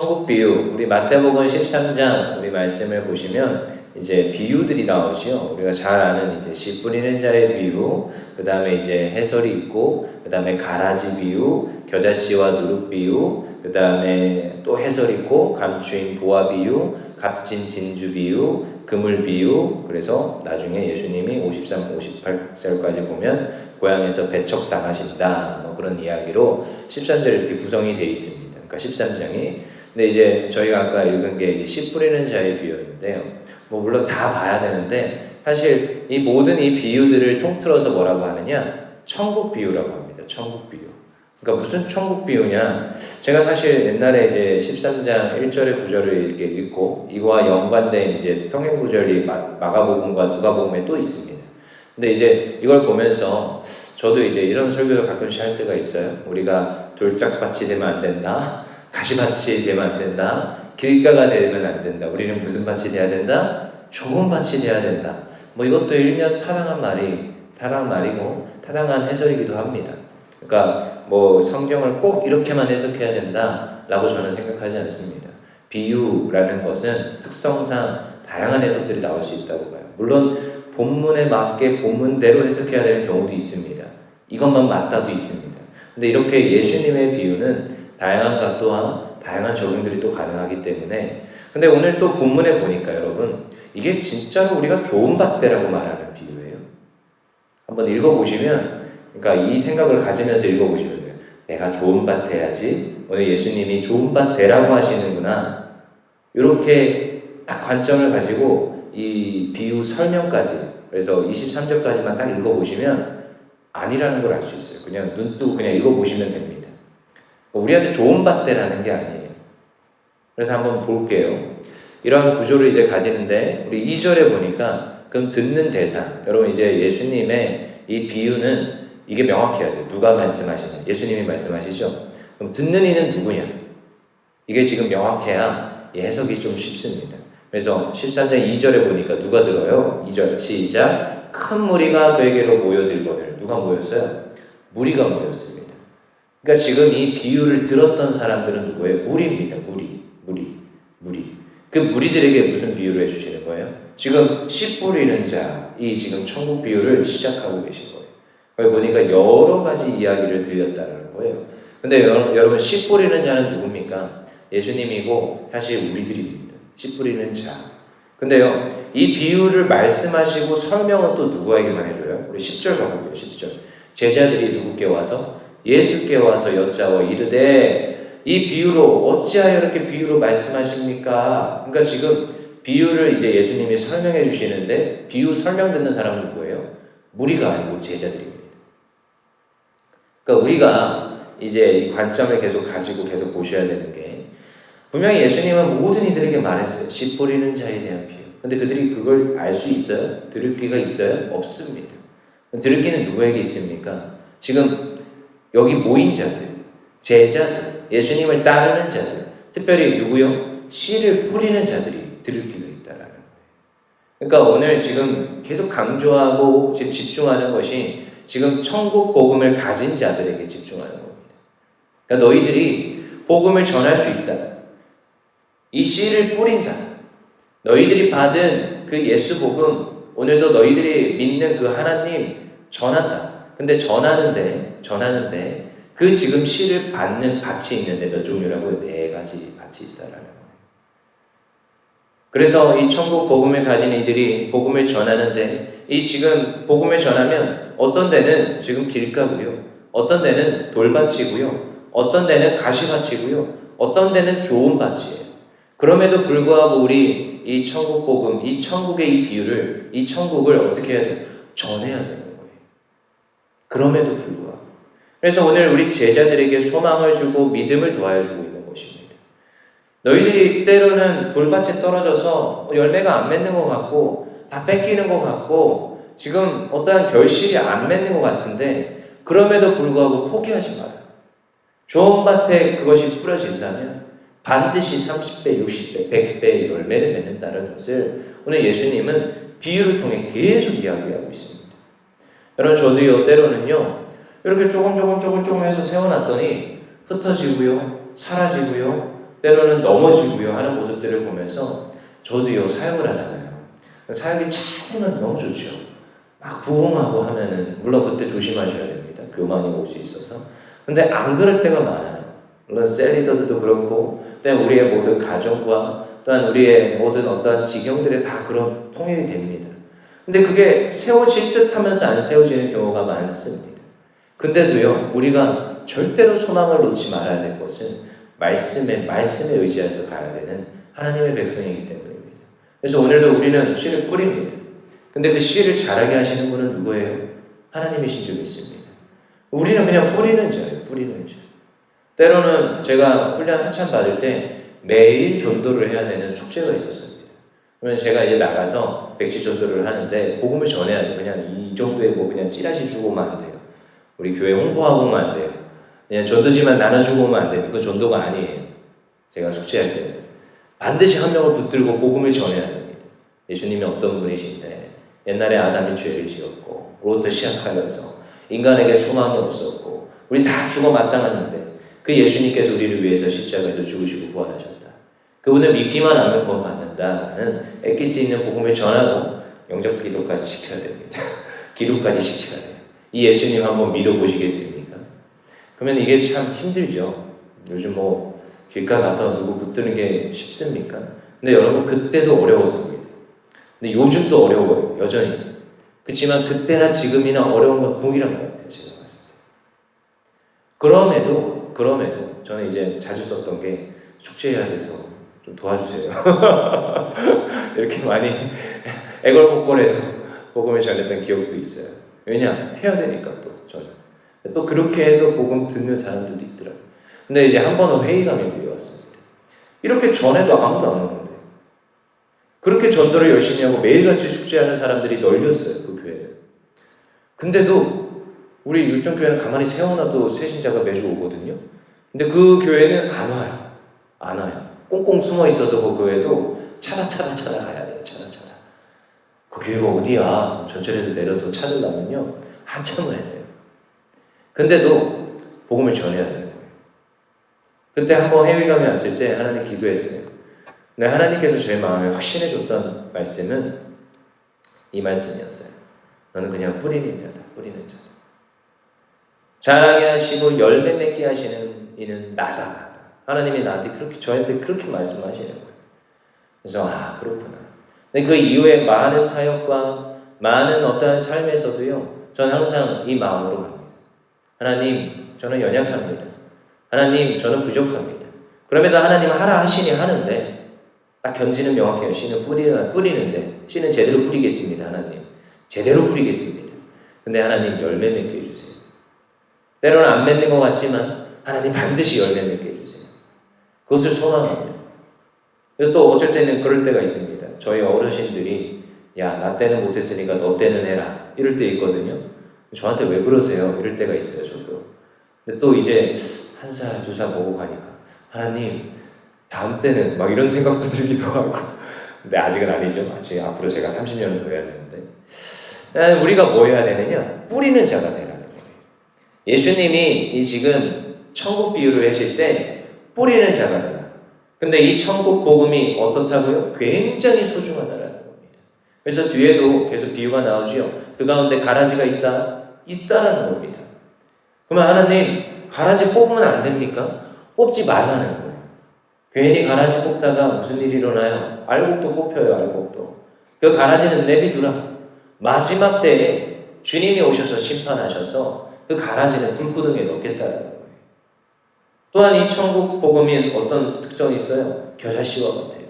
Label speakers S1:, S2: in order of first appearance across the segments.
S1: 천국 비유, 우리 마태복음 13장 우리 말씀을 보시면 이제 비유들이 나오죠. 우리가 잘 아는 이제 씨 뿌리는 자의 비유, 그 다음에 이제 해설이 있고, 그 다음에 가라지 비유, 겨자씨와 누룩 비유, 그 다음에 또 해설 있고, 감추인 보화 비유, 값진 진주 비유, 그물 비유. 그래서 나중에 예수님이 53, 58절까지 보면 고향에서 배척당하신다, 뭐 그런 이야기로 13절에 이렇게 구성이 되어 있습니다. 그러니까 13장이. 근데 이제 저희가 아까 읽은 게 이제 씨 뿌리는 자의 비유였는데요. 뭐 물론 다 봐야 되는데 사실 이 모든 이 비유들을 통틀어서 뭐라고 하느냐? 천국 비유라고 합니다. 천국 비유. 그러니까 무슨 천국 비유냐? 제가 사실 옛날에 이제 13장 1절에 9절을 이렇게 읽고 이거와 연관된 이제 평행 구절이 마가복음과 누가복음에 또 있습니다. 근데 이제 이걸 보면서 저도 이제 이런 설교를 가끔씩 할 때가 있어요. 우리가 돌짝밭이 되면 안 된다. 가시밭이 되면 안 된다. 길가가 되면 안 된다. 우리는 무슨 밭이 돼야 된다? 좋은 밭이 돼야 된다. 뭐 이것도 일면 타당한 말이고 타당한 해설이기도 합니다. 그러니까 뭐 성경을 꼭 이렇게만 해석해야 된다라고 저는 생각하지 않습니다. 비유라는 것은 특성상 다양한 해석들이 나올 수 있다고 봐요. 물론 본문에 맞게 본문대로 해석해야 되는 경우도 있습니다. 이것만 맞다도 있습니다. 근데 이렇게 예수님의 비유는 다양한 각도와 다양한 적용들이 또 가능하기 때문에, 근데 오늘 또 본문에 보니까 여러분 이게 진짜로 우리가 좋은 밭대라고 말하는 비유예요. 한번 읽어보시면, 그러니까 이 생각을 가지면서 읽어보시면 돼요. 내가 좋은 밭 돼야지. 오늘 예수님이 좋은 밭 되라고 하시는구나. 이렇게 딱 관점을 가지고 이 비유 설명까지, 그래서 23절까지만 딱 읽어보시면 아니라는 걸 알 수 있어요. 그냥 눈 뜨고 그냥 읽어보시면 됩니다. 우리한테 좋은 밭 되라는 게 아니에요. 그래서 한번 볼게요. 이런 구조를 이제 가지는데 우리 2절에 보니까 그럼 듣는 대상, 여러분 이제 예수님의 이 비유는 이게 명확해야 돼요. 누가 말씀하시냐? 예수님이 말씀하시죠. 그럼 듣는 이는 누구냐? 이게 지금 명확해야 이 해석이 좀 쉽습니다. 그래서 13장 2절에 보니까 누가 들어요? 2절 시작. 큰 무리가 그에게로 모여들거늘. 누가 모였어요? 무리가 모였습니다. 그러니까 지금 이 비유를 들었던 사람들은 누구예요? 무리입니다. 무리. 그 무리들에게 무슨 비유를 해주시는 거예요? 지금 씨 뿌리는 자, 이 지금 천국 비유를 시작하고 계신 거예요. 거기 보니까 여러 가지 이야기를 들렸다는 거예요. 근데 여러분 씨 뿌리는 자는 누굽니까? 예수님이고 사실 우리들입니다. 씨 뿌리는 자. 근데요, 이 비유를 말씀하시고 설명은 또 누구에게만 해줘요? 우리 10절 가볼게요. 10절. 제자들이 누구께 와서? 예수께 와서 여짜와 이르되 이 비유로 어찌하여 이렇게 비유로 말씀하십니까? 그러니까 지금 비유를 이제 예수님이 설명해 주시는데 비유 설명 듣는 사람은 누구예요? 무리가 아니고 제자들입니다. 그러니까 우리가 이제 이 관점을 계속 가지고 계속 보셔야 되는 게, 분명히 예수님은 모든 이들에게 말했어요. 씨 뿌리는 자에 대한 비유. 근데 그들이 그걸 알 수 있어요? 들을 귀가 있어요? 없습니다. 들을 귀는 누구에게 있습니까? 지금 여기 모인 자들, 제자들, 예수님을 따르는 자들, 특별히 누구요? 씨를 뿌리는 자들이 들을 귀가 있다라는 거예요. 그러니까 오늘 지금 계속 강조하고 지금 집중하는 것이 지금 천국 복음을 가진 자들에게 집중하는 겁니다. 그러니까 너희들이 복음을 전할 수 있다. 이 씨를 뿌린다. 너희들이 받은 그 예수 복음, 오늘도 너희들이 믿는 그 하나님 전한다. 근데 전하는데 그 지금 씨를 받는 밭이 있는데 몇 종류라고요? 4가지 밭이 있다라는 거예요. 그래서 이 천국 복음을 가진 이들이 복음을 전하는데, 이 지금 복음을 전하면 어떤 데는 지금 길가고요, 어떤 데는 돌밭이고요, 어떤 데는 가시밭이고요, 어떤 데는 좋은 밭이에요. 그럼에도 불구하고 우리 이 천국 복음, 이 천국의 이 비유를, 이 천국을 어떻게 해야 돼요? 전해야 되는 거예요. 그럼에도 불구하고. 그래서 오늘 우리 제자들에게 소망을 주고 믿음을 도와주고 있는 것입니다. 너희들이 때로는 돌밭에 떨어져서 열매가 안 맺는 것 같고 다 뺏기는 것 같고 지금 어떠한 결실이 안 맺는 것 같은데, 그럼에도 불구하고 포기하지 마라. 좋은 밭에 그것이 뿌려진다면 반드시 30배, 60배, 100배의 열매를 맺는다는 것을 오늘 예수님은 비유를 통해 계속 이야기하고 있습니다. 여러분, 저도요, 때로는요, 이렇게 조금 해서 세워놨더니 흩어지고요, 사라지고요, 때로는 넘어지고요 하는 모습들을 보면서 저도요 사역을 하잖아요. 사역이 참으면 너무 좋죠. 막 부흥하고 하면은 물론 그때 조심하셔야 됩니다. 교만이 올 수 있어서. 근데 안 그럴 때가 많아요. 물론 셀리더들도 그렇고 또한 우리의 모든 가정과 또한 우리의 모든 어떠한 지경들에 다 그런 통일이 됩니다. 근데 그게 세워질 듯 하면서 안 세워지는 경우가 많습니다. 근데도요 우리가 절대로 소망을 놓지 말아야 될 것은 말씀에 의지해서 가야 되는 하나님의 백성이기 때문입니다. 그래서 오늘도 우리는 씨를 뿌립니다. 근데 그 씨를 자라게 하시는 분은 누구예요? 하나님이신 줄 믿습니다. 우리는 그냥 뿌리는 자예요. 뿌리는 자. 때로는 제가 훈련 한참 받을 때 매일 전도를 해야 되는 숙제가 있었습니다. 그러면 제가 이제 나가서 백지 전도를 하는데 복음을 전해야 돼요. 그냥 이 정도의 뭐 그냥 찌라시 주고 오면 안 돼요. 우리 교회 홍보하고 오면 안 돼요. 그냥 전도지만 나눠주고 오면 안 됩니다. 그거 전도가 아니에요. 제가 숙제할 때는 반드시 한 명을 붙들고 복음을 전해야 됩니다. 예수님이 어떤 분이신데 옛날에 아담이 죄를 지었고 로부터 시작하여서 인간에게 소망이 없었고 우리 다 죽어 마땅했는데 그 예수님께서 우리를 위해서 십자가에서 죽으시고 부활하셨다. 그분을 믿기만 하면 구원받는다라는 애기스 있는 복음을 전하고 영접 기도까지 시켜야 됩니다. 기도까지 시켜야 돼요. 이 예수님 한번 믿어보시겠습니까? 그러면 이게 참 힘들죠. 요즘 뭐 길가 가서 누구 붙드는 게 쉽습니까? 근데 여러분 그때도 어려웠습니다. 근데 요즘도 어려워요. 여전히. 그렇지만 그때나 지금이나 어려운 건 동일한 것 같아요. 제가 봤을 때. 그럼에도 저는 이제 자주 썼던 게 숙제해야 돼서 좀 도와주세요. 이렇게 많이 애걸복걸해서 복음을 전했던 기억도 있어요. 왜냐? 해야 되니까 또 저는. 또 그렇게 해서 복음 듣는 사람들도 있더라고요. 근데 이제 한 번은 회의감이 밀려왔습니다. 이렇게 전해도 아무도 안 오는데 그렇게 전도를 열심히 하고 매일같이 숙제하는 사람들이 널렸어요. 그 교회는. 근데도 우리 율정교회는 가만히 세워놔도 새신자가 매주 오거든요. 근데 그 교회는 안 와요. 안 와요. 꽁꽁 숨어 있어서 그 교회도 찾아가야 돼요. 찾아. 그 교회가 어디야? 전철에서 내려서 찾으려면요. 한참을 해야 돼요. 근데도 복음을 전해야 되는 거예요. 그때 한번 회의감이 왔을 때 하나님 기도했어요. 근데 하나님께서 제 마음에 확신해 줬던 말씀은 이 말씀이었어요. 너는 그냥 뿌리는 자다. 자라게 하시고 열매 맺게 하시는 이는 나다. 하나님이 나한테 그렇게 저한테 그렇게 말씀하시는 거예요. 그래서 그렇구나. 근데 그 이후에 많은 사역과 많은 어떠한 삶에서도요. 저는 항상 이 마음으로 갑니다. 하나님, 저는 연약합니다. 하나님, 저는 부족합니다. 그럼에도 하나님은 하라 하시니 하는데 딱 견지는 명확해요. 씨는 뿌리는데 씨는 제대로 뿌리겠습니다. 하나님. 제대로 뿌리겠습니다. 근데 하나님 열매 맺게 해주세요. 때로는 안 맺는 것 같지만 하나님 반드시 열매 맺게 해주세요. 그것을 소망합니다. 그리고 또 어쩔 때는 그럴 때가 있습니다. 저희 어르신들이 야, 나 때는 못했으니까 너 때는 해라. 이럴 때 있거든요. 저한테 왜 그러세요? 이럴 때가 있어요. 저도. 근데 또 이제 1살, 2살 보고 가니까 하나님 다음 때는 막 이런 생각도 들기도 하고 근데 아직은 아니죠. 아직 앞으로 제가 30년은 더 해야 되는데 우리가 뭐 해야 되느냐? 뿌리는 자가 되라는 거예요. 예수님이 이 지금 천국 비유를 하실 때 뿌리는 자가 되라. 근데 이 천국 복음이 어떻다고요? 굉장히 소중하다라는 겁니다. 그래서 뒤에도 계속 비유가 나오죠. 그 가운데 가라지가 있다라는 겁니다. 그러면 하나님 가라지 뽑으면 안 됩니까? 뽑지 말라는 거예요. 괜히 가라지 뽑다가 무슨 일이 일어나요? 알곡도 뽑혀요. 알곡도. 그 가라지는 내비두라. 마지막 때에 주님이 오셔서 심판하셔서 그 가라지는 불구덩이에 넣겠다라는 거예요. 또한 이 천국 복음이 어떤 특성이 있어요? 겨자씨와 같아요.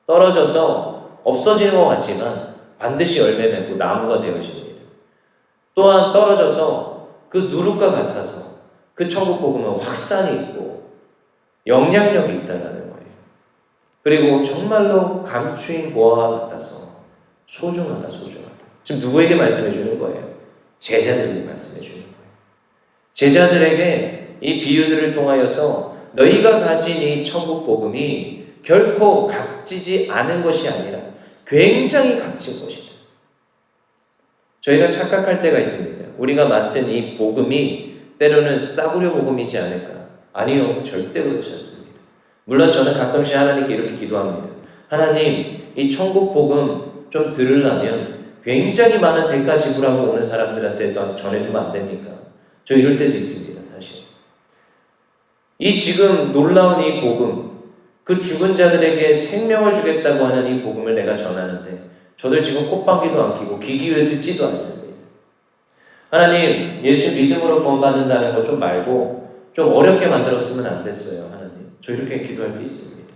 S1: 떨어져서 없어지는 것 같지만 반드시 열매 맺고 나무가 되어집니다. 또한 떨어져서 그 누룩과 같아서 그 천국 복음은 확산이 있고 영향력이 있다는 거예요. 그리고 정말로 감추인 보화와 같아서 소중하다. 지금 누구에게 말씀해 주는 거예요? 제자들에게 말씀해 주는 거예요. 제자들에게 이 비유들을 통하여서 너희가 가진 이 천국 복음이 결코 값지지 않은 것이 아니라 굉장히 값진 것이다. 저희가 착각할 때가 있습니다. 우리가 맡은 이 복음이 때로는 싸구려 복음이지 않을까? 아니요, 절대로 그렇지 않습니다. 물론 저는 가끔씩 하나님께 이렇게 기도합니다. 하나님, 이 천국 복음 좀 들으려면 굉장히 많은 대가 지불하고 오는 사람들한테 전해주면 안 됩니까? 저 이럴 때도 있습니다, 사실. 이 지금 놀라운 이 복음, 그 죽은 자들에게 생명을 주겠다고 하는 이 복음을 내가 전하는데 저들 지금 콧방귀도 안 뀌고 귀 기울여 듣지도 않습니다. 하나님, 예수 믿음으로 구원받는다는 것 좀 말고 좀 어렵게 만들었으면 안 됐어요, 하나님. 저 이렇게 기도할 때 있습니다.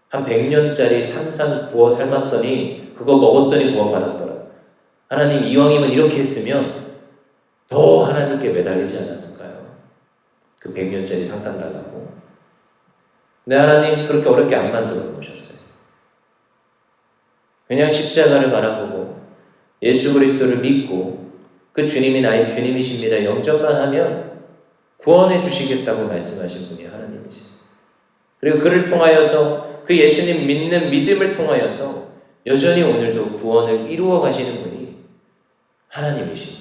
S1: 한 100년짜리 산산 구워 삶았더니 그거 먹었더니 구원받았더라. 하나님, 이왕이면 이렇게 했으면 더 하나님께 매달리지 않았을까요? 그 100년짜리 상상 달라고. 근데 하나님 그렇게 어렵게 안 만들어 놓으셨어요. 그냥 십자가를 바라보고 예수 그리스도를 믿고 그 주님이 나의 주님이십니다 영접만 하면 구원해 주시겠다고 말씀하신 분이 하나님이세요. 그리고 그를 통하여서 그 예수님 믿는 믿음을 통하여서 여전히 오늘도 구원을 이루어 가시는 분이 하나님이십니다.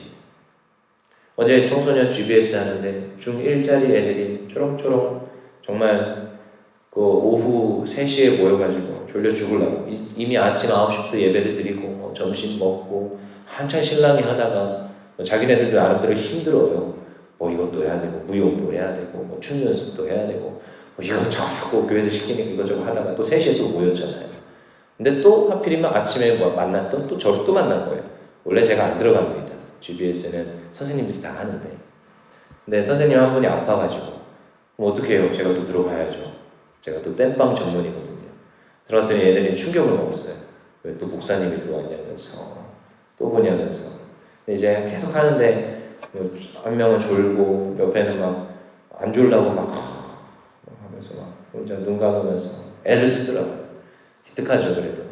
S1: 어제 청소년 GBS 하는데 중1짜리 애들이 초롱초롱 정말 그 오후 3시에 모여가지고 졸려 죽으려고 이미 아침 9시부터 예배를 드리고 점심 먹고 한참 신랑이 하다가 자기네들도 나름대로 힘들어요. 뭐 이것도 해야 되고 무용도 해야 되고 뭐 춤 연습도 해야 되고 뭐 이것저것 자꾸 교회에서 시키니까 이것저것 하다가 또 3시에 또 모였잖아요. 근데 또 하필이면 아침에 뭐 만났던 또 저를 또 만난 거예요. 원래 제가 안 들어갑니다. GBS는 선생님들이 다 하는데. 근데 선생님 한 분이 아파가지고 그럼 어떻게 해요? 제가 또 들어가야죠. 제가 또 땜빵 전문이거든요. 들어갔더니 애들이 충격을 먹었어요. 왜 또 목사님이 들어왔냐면서 또 보냐면서. 근데 이제 계속 하는데 한 명은 졸고 옆에는 막 안 졸라고 막 하면서 막 혼자 눈 감으면서 애를 쓰더라고요. 기특하죠 그래도.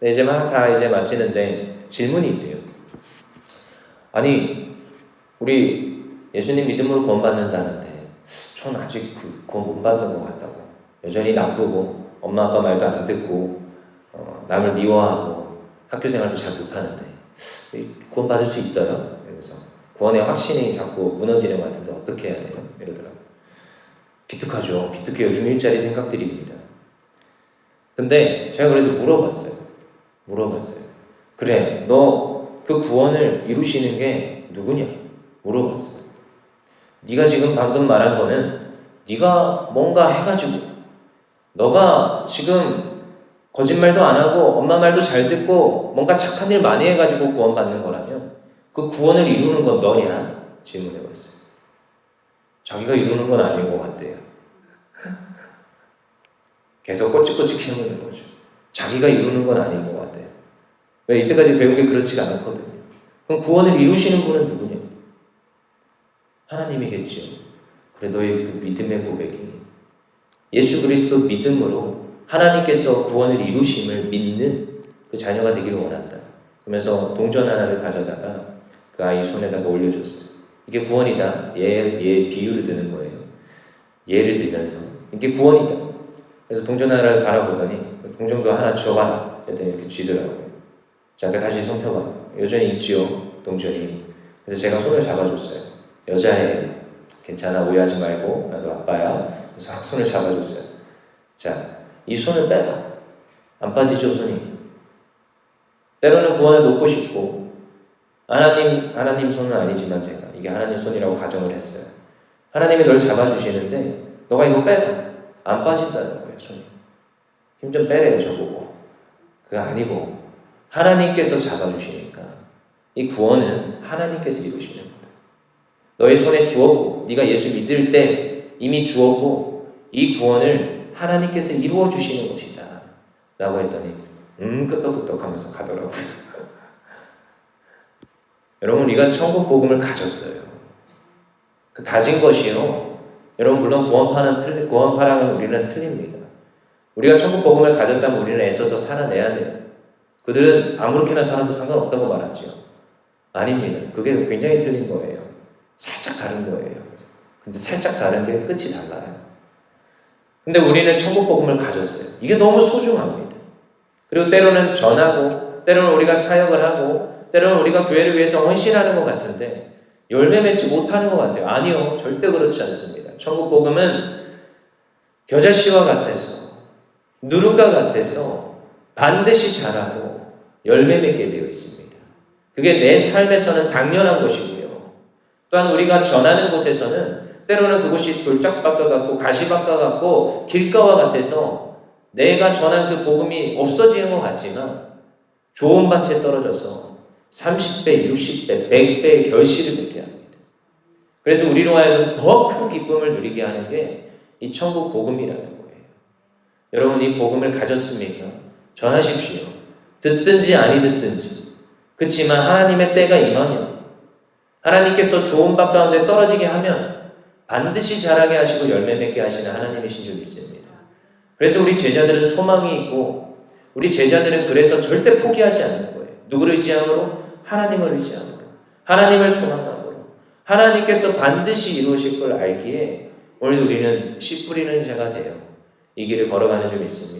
S1: 근데 이제 막 다 이제 마치는데 질문이 있대요. 아니 우리 예수님 믿음으로 구원받는다는데 전 아직 그 구원 못 받는 것 같다고. 여전히 나쁘고 엄마 아빠 말도 안 듣고 남을 미워하고 학교생활도 잘 못하는데 구원 받을 수 있어요? 이러면서 구원의 확신이 자꾸 무너지는 것 같은데 어떻게 해야 돼요? 이러더라고요. 기특하죠. 기특해요. 중1짜리 생각들입니다. 근데 제가 그래서 물어봤어요. 그래, 너 그 구원을 이루시는 게 누구냐? 물어봤어요. 네가 지금 방금 말한 거는 네가 뭔가 해가지고 너가 지금 거짓말도 안 하고 엄마 말도 잘 듣고 뭔가 착한 일 많이 해가지고 구원받는 거라면 그 구원을 이루는 건 너냐? 질문해봤어요. 자기가 이루는 건 아닌 것 같대요. 계속 꼬치꼬치 캐묻는 거죠. 자기가 이루는 건 아닌 것 같대요. 왜 이때까지 배운 게 그렇지가 않거든요. 그럼 구원을 이루시는 분은 누구냐? 하나님이겠지요. 그래 너의 그 믿음의 고백이 예수 그리스도 믿음으로 하나님께서 구원을 이루심을 믿는 그 자녀가 되기를 원한다. 그러면서 동전 하나를 가져다가 그 아이 손에다가 올려줬어요. 이게 구원이다. 얘 비유를 드는 거예요. 예를 들면서 이게 구원이다. 그래서 동전 하나를 바라보더니 동전도 하나 쥐어봐라. 그랬더니 이렇게 쥐더라고요. 잠깐 다시 손 펴봐. 여전히 있지요, 동전이. 그래서 제가 손을 잡아줬어요. 여자애예요. 괜찮아, 오해하지 말고 나도 아빠야. 그래서 손을 잡아줬어요. 자, 이 손을 빼봐. 안 빠지죠, 손이. 때로는 구원을 놓고 싶고 하나님 손은 아니지만 제가 이게 하나님 손이라고 가정을 했어요. 하나님이 널 잡아주시는데 너가 이거 빼봐. 안 빠진다는 거예요, 손이. 힘 좀 빼래요, 저보고. 그거 아니고 하나님께서 잡아주시니까 이 구원은 하나님께서 이루시는 거다. 너의 손에 주었고 네가 예수 믿을 때 이미 주었고 이 구원을 하나님께서 이루어 주시는 것이다 라고 했더니 끄떡끄떡 하면서 가더라고요. 여러분 우리가 천국 복음을 가졌어요. 그 가진 것이요. 여러분 물론 구원파랑은 우리는 틀립니다. 우리가 천국 복음을 가졌다면 우리는 애써서 살아내야 돼요. 그들은 아무렇게나 살아도 상관없다고 말하죠. 아닙니다. 그게 굉장히 틀린 거예요. 살짝 다른 거예요. 근데 살짝 다른 게 끝이 달라요. 근데 우리는 천국 복음을 가졌어요. 이게 너무 소중합니다. 그리고 때로는 전하고 때로는 우리가 사역을 하고 때로는 우리가 교회를 위해서 헌신하는 것 같은데 열매 맺지 못하는 것 같아요. 아니요. 절대 그렇지 않습니다. 천국 복음은 겨자씨와 같아서 누룩과 같아서 반드시 자라고 열매 맺게 되어 있습니다. 그게 내 삶에서는 당연한 것이고요. 또한 우리가 전하는 곳에서는 때로는 그곳이 돌짝밭과 같고 가시밭과 같고 길가와 같아서 내가 전한 그 복음이 없어지는 것 같지만 좋은 밭에 떨어져서 30배, 60배, 100배의 결실을 맺게 합니다. 그래서 우리로 하여금 더 큰 기쁨을 누리게 하는 게 이 천국 복음이라는 거예요. 여러분 이 복음을 가졌습니까? 전하십시오. 듣든지 아니 듣든지. 그렇지만 하나님의 때가 임하면 하나님께서 좋은 밭 가운데 떨어지게 하면 반드시 자라게 하시고 열매 맺게 하시는 하나님이신 줄 믿습니다. 그래서 우리 제자들은 소망이 있고 우리 제자들은 그래서 절대 포기하지 않는 거예요. 누구를 의지함으로? 하나님을 의지함으로. 하나님을 소망함으로. 하나님께서 반드시 이루실 걸 알기에 오늘 우리는 씨 뿌리는 자가 되어 이 길을 걸어가는 줄 믿습니다.